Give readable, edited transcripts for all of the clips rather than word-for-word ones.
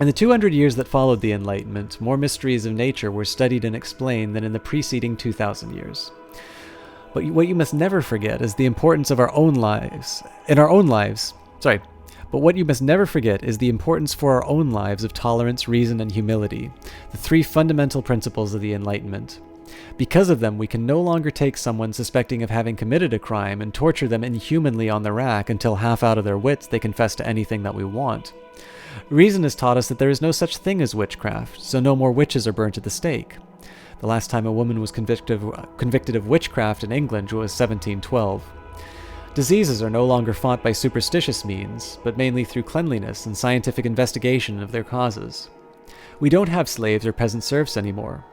In the 200 years that followed the Enlightenment, more mysteries of nature were studied and explained than in the preceding 2,000 years. But what you must never forget is the importance of our own lives. But what you must never forget is the importance for our own lives of tolerance, reason, and humility, the three fundamental principles of the Enlightenment. Because of them, we can no longer take someone suspecting of having committed a crime and torture them inhumanly on the rack until half out of their wits they confess to anything that we want. Reason has taught us that there is no such thing as witchcraft, so no more witches are burnt at the stake. The last time a woman was convicted of witchcraft in England was 1712. Diseases are no longer fought by superstitious means, but mainly through cleanliness and scientific investigation of their causes. We don't have slaves or peasant serfs anymore.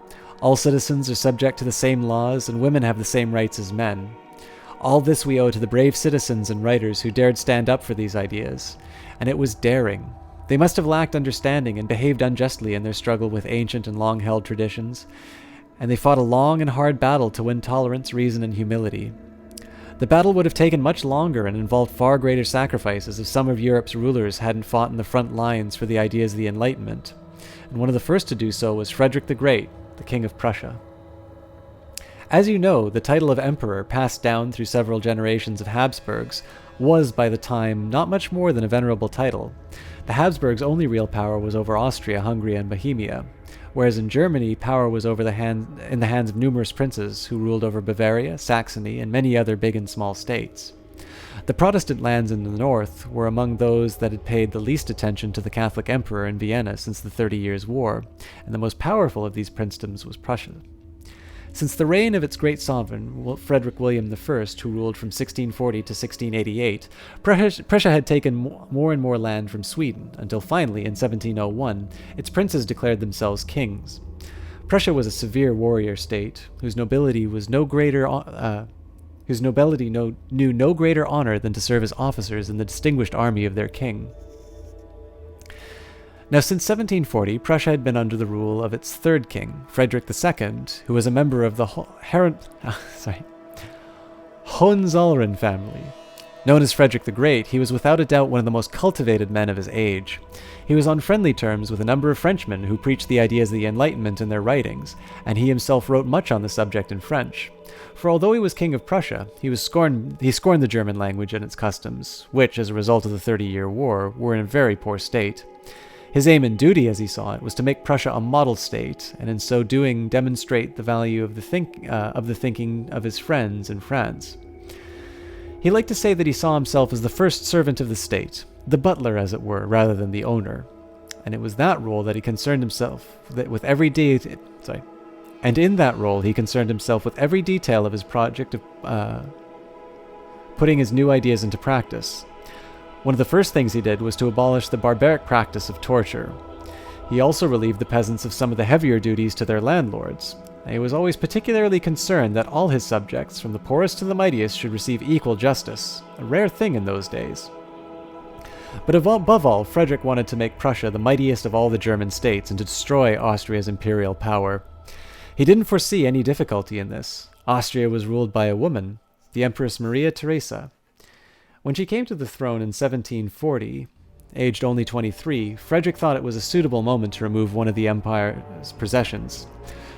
All citizens are subject to the same laws, and women have the same rights as men. All this we owe to the brave citizens and writers who dared stand up for these ideas, and it was daring. They must have lacked understanding and behaved unjustly in their struggle with ancient and long-held traditions, and they fought a long and hard battle to win tolerance, reason, and humility. The battle would have taken much longer and involved far greater sacrifices if some of Europe's rulers hadn't fought in the front lines for the ideas of the Enlightenment, and one of the first to do so was Frederick the Great, the King of Prussia. As you know, the title of Emperor, passed down through several generations of Habsburgs, was by the time not much more than a venerable title. The Habsburgs' only real power was over Austria, Hungary, and Bohemia, whereas in Germany, power was in the hands of numerous princes who ruled over Bavaria, Saxony, and many other big and small states. The Protestant lands in the north were among those that had paid the least attention to the Catholic emperor in Vienna since the 30 Years' War, and the most powerful of these princedoms was Prussia. Since the reign of its great sovereign, Frederick William I, who ruled from 1640 to 1688, Prussia had taken more and more land from Sweden, until finally, in 1701, its princes declared themselves kings. Prussia was a severe warrior state, whose nobility knew no greater honor than to serve as officers in the distinguished army of their king. Now, since 1740, Prussia had been under the rule of its third king, Frederick II, who was a member of the Hohenzollern family. Known as Frederick the Great, he was without a doubt one of the most cultivated men of his age. He was on friendly terms with a number of Frenchmen who preached the ideas of the Enlightenment in their writings, and he himself wrote much on the subject in French. For although he was king of Prussia, he scorned the German language and its customs, which, as a result of the 30-Year War, were in a very poor state. His aim and duty, as he saw it, was to make Prussia a model state, and in so doing demonstrate the value of the thinking of his friends in France. He liked to say that he saw himself as the first servant of the state, the butler, as it were, rather than the owner, and it was that role that he concerned himself with every detail of his project of putting his new ideas into practice. One of the first things he did was to abolish the barbaric practice of torture. He also relieved the peasants of some of the heavier duties to their landlords. And he was always particularly concerned that all his subjects, from the poorest to the mightiest, should receive equal justice, a rare thing in those days. But above all, Frederick wanted to make Prussia the mightiest of all the German states and to destroy Austria's imperial power. He didn't foresee any difficulty in this. Austria was ruled by a woman, the Empress Maria Theresa. When she came to the throne in 1740, aged only 23, Frederick thought it was a suitable moment to remove one of the empire's possessions.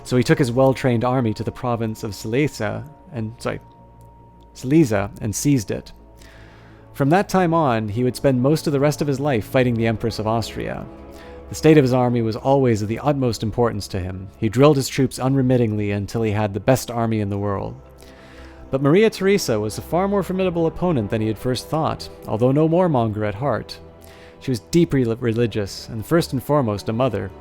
So he took his well-trained army to the province of Silesia and seized it. From that time on, he would spend most of the rest of his life fighting the Empress of Austria. The state of his army was always of the utmost importance to him. He drilled his troops unremittingly until he had the best army in the world. But Maria Theresa was a far more formidable opponent than he had first thought, although no warmonger at heart. She was deeply religious, and first and foremost a mother.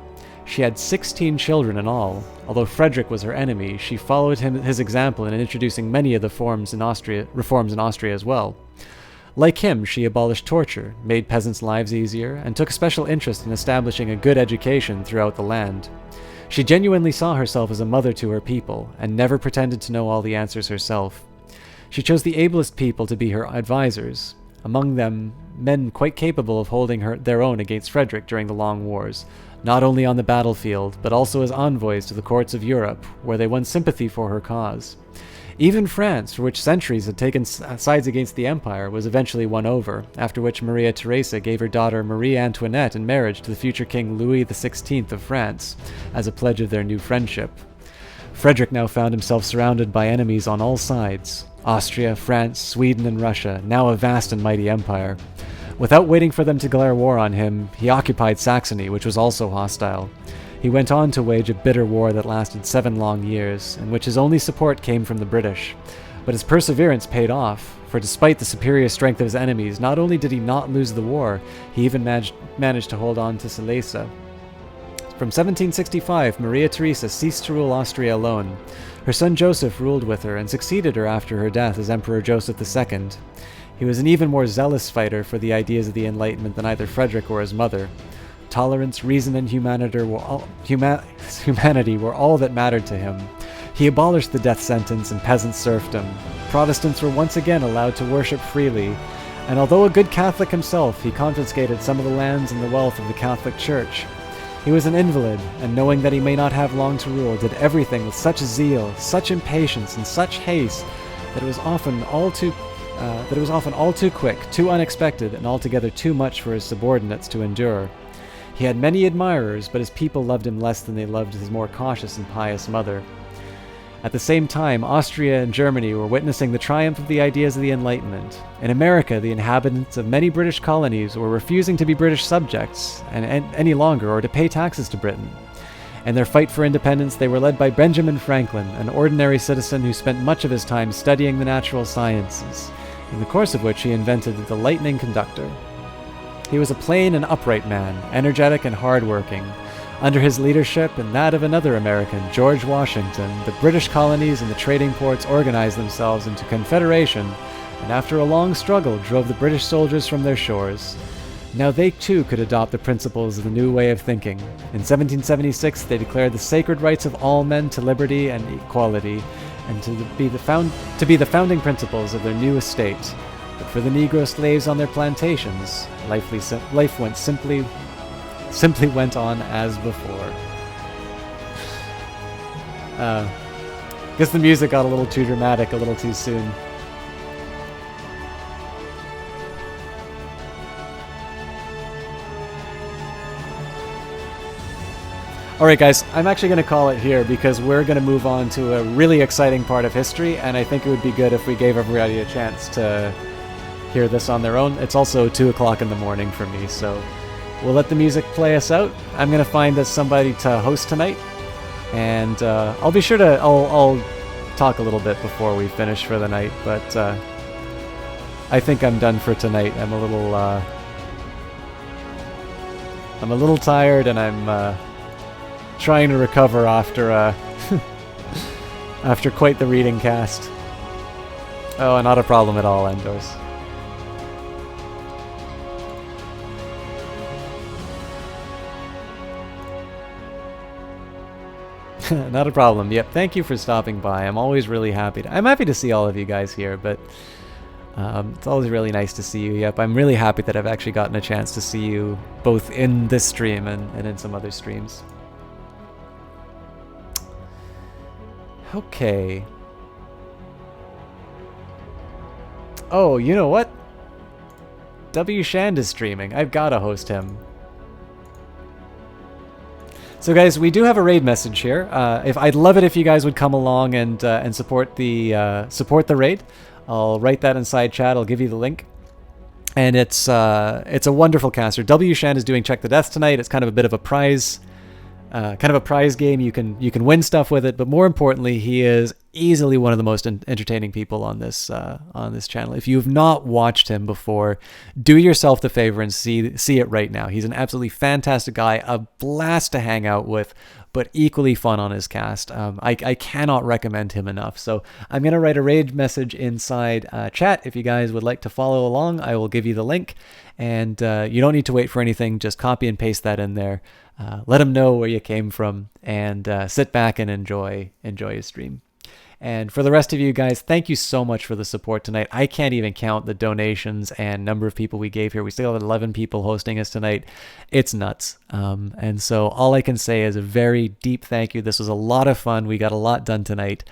She had 16 children in all. Although Frederick was her enemy, she followed his example in introducing many of the reforms in Austria as well. Like him, she abolished torture, made peasants' lives easier, and took a special interest in establishing a good education throughout the land. She genuinely saw herself as a mother to her people, and never pretended to know all the answers herself. She chose the ablest people to be her advisors, among them men quite capable of holding their own against Frederick during the long wars, not only on the battlefield, but also as envoys to the courts of Europe, where they won sympathy for her cause. Even France, for which centuries had taken sides against the empire, was eventually won over, after which Maria Theresa gave her daughter Marie Antoinette in marriage to the future King Louis XVI of France, as a pledge of their new friendship. Frederick now found himself surrounded by enemies on all sides: Austria, France, Sweden, and Russia, now a vast and mighty empire. Without waiting for them to declare war on him, he occupied Saxony, which was also hostile. He went on to wage a bitter war that lasted 7 long years, in which his only support came from the British. But his perseverance paid off, for despite the superior strength of his enemies, not only did he not lose the war, he even managed to hold on to Silesia. From 1765, Maria Theresa ceased to rule Austria alone. Her son Joseph ruled with her and succeeded her after her death as Emperor Joseph II. He was an even more zealous fighter for the ideas of the Enlightenment than either Frederick or his mother. Tolerance, reason, and humanity were all that mattered to him. He abolished the death sentence and peasant serfdom. Protestants were once again allowed to worship freely, and although a good Catholic himself, he confiscated some of the lands and the wealth of the Catholic Church. He was an invalid, and knowing that he may not have long to rule, did everything with such zeal, such impatience, and such haste that it was often all too quick, too unexpected, and altogether too much for his subordinates to endure. He had many admirers, but his people loved him less than they loved his more cautious and pious mother. At the same time, Austria and Germany were witnessing the triumph of the ideas of the Enlightenment. In America, the inhabitants of many British colonies were refusing to be British subjects any longer or to pay taxes to Britain. In their fight for independence, they were led by Benjamin Franklin, an ordinary citizen who spent much of his time studying the natural sciences, in the course of which he invented the lightning conductor. He was a plain and upright man, energetic and hard-working. Under his leadership and that of another American, George Washington, the British colonies and the trading ports organized themselves into confederation, and after a long struggle drove the British soldiers from their shores. Now they too could adopt the principles of the new way of thinking. In 1776 they declared the sacred rights of all men to liberty and equality, and to be the founding principles of their new estate. But for the Negro slaves on their plantations, life simply went on as before. Guess the music got a little too dramatic a little too soon. Alright guys, I'm actually going to call it here because we're going to move on to a really exciting part of history, and I think it would be good if we gave everybody a chance to hear this on their own. It's also 2 o'clock in the morning for me, so we'll let the music play us out. I'm going to find us somebody to host tonight, and I'll be sure to... I'll talk a little bit before we finish for the night, but I think I'm done for tonight. I'm a little tired, and I'm trying to recover after after quite the reading cast. Oh, not a problem at all, Endos. Not a problem. Yep, thank you for stopping by. I'm always really happy I'm happy to see all of you guys here, but it's always really nice to see you. Yep, I'm really happy that I've actually gotten a chance to see you both in this stream and in some other streams. Okay. Oh, you know what? W. Shand is streaming. I've gotta host him. So guys, we do have a raid message here. I'd love it if you guys would come along and support the raid. I'll write that inside chat. I'll give you the link. And it's a wonderful caster. W. Shand is doing Check the Death tonight. It's kind of a bit of a prize. Game. You can win stuff with it, but more importantly, he is easily one of the most entertaining people on this channel. If you've not watched him before, do yourself the favor and see it right now. He's an absolutely fantastic guy, a blast to hang out with, but equally fun on his cast. I cannot recommend him enough. So I'm gonna write a raid message inside chat. If you guys would like to follow along, I will give you the link, and you don't need to wait for anything. Just copy and paste that in there. Let him know where you came from, and sit back and enjoy your stream. And for the rest of you guys, thank you so much for the support tonight. I can't even count the donations and number of people we gave here. We still have 11 people hosting us tonight. It's nuts. And so all I can say is a very deep thank you. This was a lot of fun. We got a lot done tonight.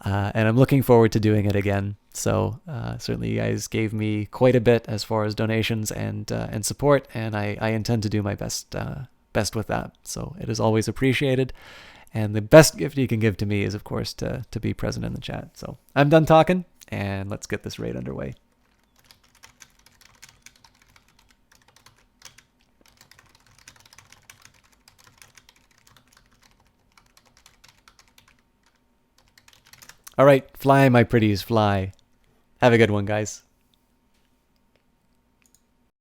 And I'm looking forward to doing it again. So certainly you guys gave me quite a bit as far as donations and support, and I intend to do my best with that. So it is always appreciated. And the best gift you can give to me is, of course, to be present in the chat. So I'm done talking, and let's get this raid underway. All right, fly, my pretties, fly. Have a good one, guys.